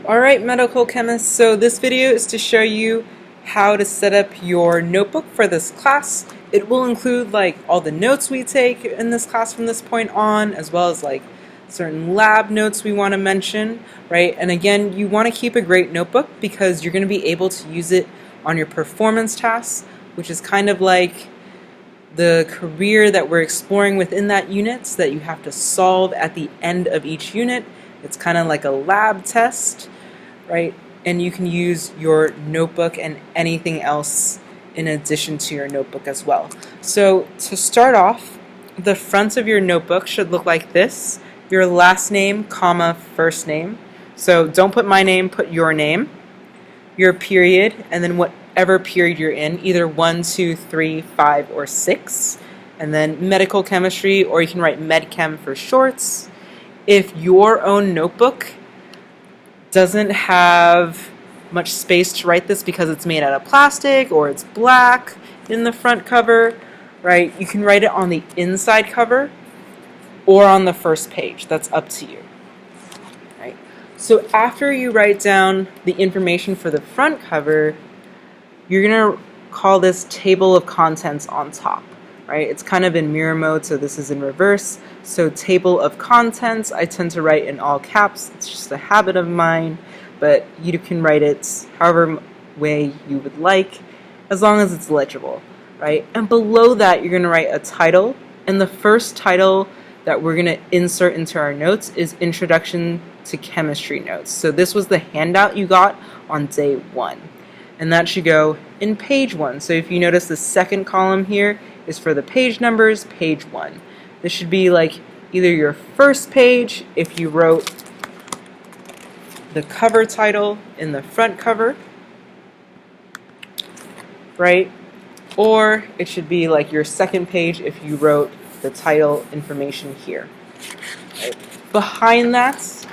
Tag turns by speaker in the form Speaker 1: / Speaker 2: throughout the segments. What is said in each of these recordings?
Speaker 1: Alright, medical chemists, so this video is to show you how to set up your notebook for this class. It will include all the notes we take in this class from this point on, as well as certain lab notes we want to mention, right? And again, you want to keep a great notebook because you're going to be able to use it on your performance tasks, which is kind of like the career that we're exploring within that unit that you have to solve at the end of each unit. It's kind of like a lab test, right? And you can use your notebook and anything else in addition to your notebook as well. So to start off, the front of your notebook should look like this. Your last name, comma, first name. So don't put my name, put your name, your period, and then whatever period you're in, either 1, 2, 3, 5, or 6. And then medical chemistry, or you can write MedChem for shorts. If your own notebook doesn't have much space to write this because it's made out of plastic or it's black in the front cover, right, you can write it on the inside cover or on the first page. That's up to you. Right? So after you write down the information for the front cover, you're going to call this table of contents on top. Right? It's kind of in mirror mode, so this is in reverse. So table of contents, I tend to write in all caps. It's just a habit of mine, but you can write it however way you would like, as long as it's legible, right? And below that, you're going to write a title, and the first title that we're going to insert into our notes is Introduction to Chemistry Notes. So this was the handout you got on day 1, and that should go in page 1. So if you notice, the second column here is for the page numbers, page 1. This should be either your first page if you wrote the cover title in the front cover, right? Or it should be your second page if you wrote the title information here. Right? Behind that,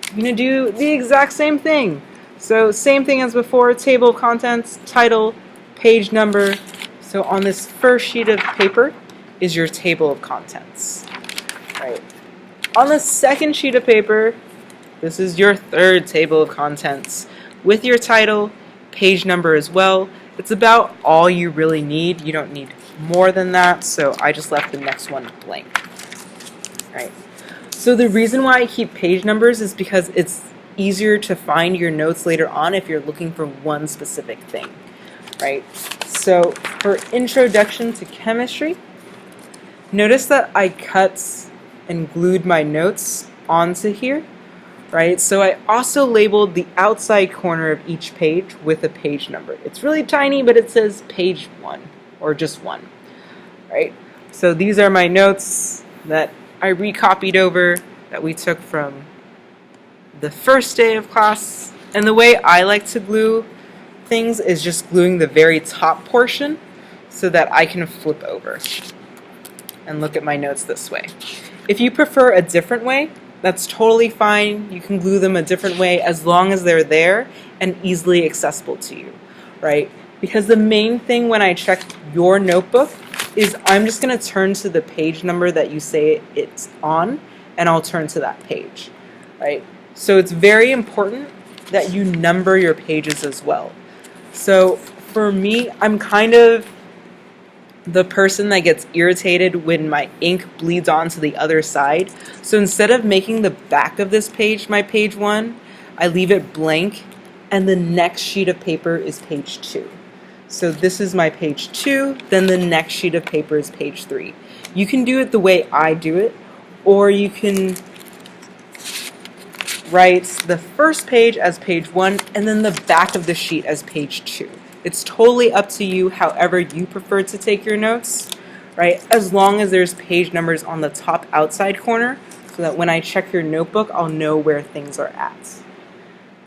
Speaker 1: you're going to do the exact same thing. So same thing as before, table of contents, title, page number. So on this first sheet of paper is your table of contents. Right. On the second sheet of paper, this is your third table of contents with your title, page number as well. It's about all you really need. You don't need more than that, so I just left the next one blank. Right. So the reason why I keep page numbers is because it's easier to find your notes later on if you're looking for one specific thing. Right. So for Introduction to Chemistry, notice that I cut and glued my notes onto here, right? So I also labeled the outside corner of each page with a page number. It's really tiny, but it says page 1 or just 1, right? So these are my notes that I recopied over that we took from the first day of class. And the way I like to glue things is just gluing the very top portion so that I can flip over and look at my notes this way. If you prefer a different way, that's totally fine. You can glue them a different way as long as they're there and easily accessible to you, right? Because the main thing when I check your notebook is I'm just going to turn to the page number that you say it's on, and I'll turn to that page, right? So it's very important that you number your pages as well. So for me, I'm kind of the person that gets irritated when my ink bleeds onto the other side. So instead of making the back of this page my page 1, I leave it blank, and the next sheet of paper is page 2. So this is my page 2, then the next sheet of paper is page 3. You can do it the way I do it, or you can write the first page as page 1 and then the back of the sheet as page 2. It's totally up to you however you prefer to take your notes, right? As long as there's page numbers on the top outside corner so that when I check your notebook, I'll know where things are at,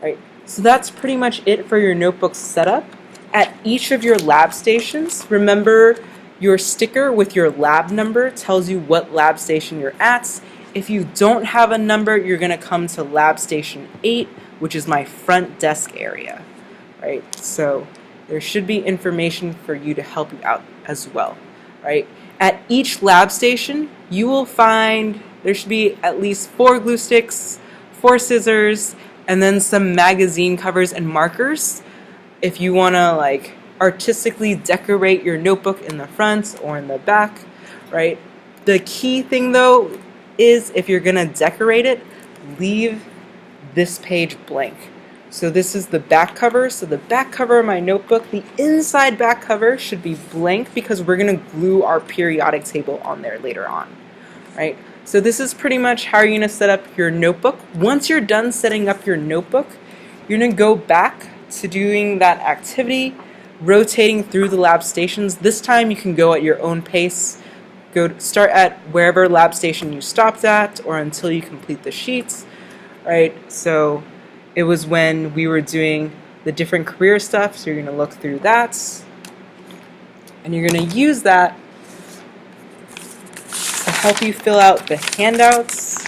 Speaker 1: right? So that's pretty much it for your notebook setup. At each of your lab stations, remember your sticker with your lab number tells you what lab station you're at. If you don't have a number, you're going to come to lab station 8, which is my front desk area, right? So there should be information for you to help you out as well, right? At each lab station, you will find there should be at least 4 glue sticks, 4 scissors, and then some magazine covers and markers if you want to like artistically decorate your notebook in the front or in the back, right? The key thing though is if you're going to decorate it, leave this page blank. So this is the back cover. So the back cover of my notebook, the inside back cover should be blank because we're going to glue our periodic table on there later on, right? So this is pretty much how you're going to set up your notebook. Once you're done setting up your notebook, you're going to go back to doing that activity, rotating through the lab stations. This time you can go at your own pace. Start at wherever lab station you stopped at or until you complete the sheets, right? So it was when we were doing the different career stuff, so you're going to look through that, and you're going to use that to help you fill out the handouts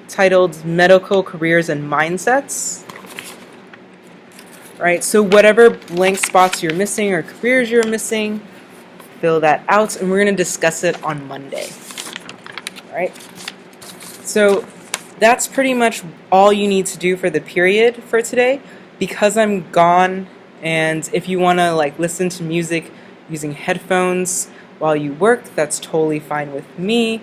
Speaker 1: titled Medical Careers and Mindsets. Right, so whatever blank spots you're missing or careers you're missing, fill that out, and we're going to discuss it on Monday. All right, so that's pretty much all you need to do for the period for today. Because I'm gone, and if you want to like listen to music using headphones while you work, that's totally fine with me.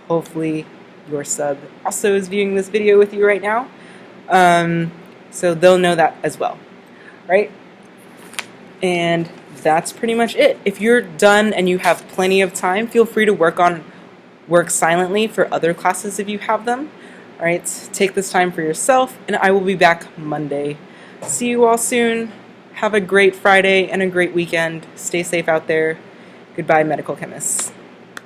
Speaker 1: Hopefully your sub also is viewing this video with you right now, so they'll know that as well, right? And that's pretty much it. If you're done and you have plenty of time, feel free to work silently for other classes if you have them. All right, take this time for yourself, and I will be back Monday. See you all soon. Have a great Friday and a great weekend. Stay safe out there. Goodbye, medical chemists.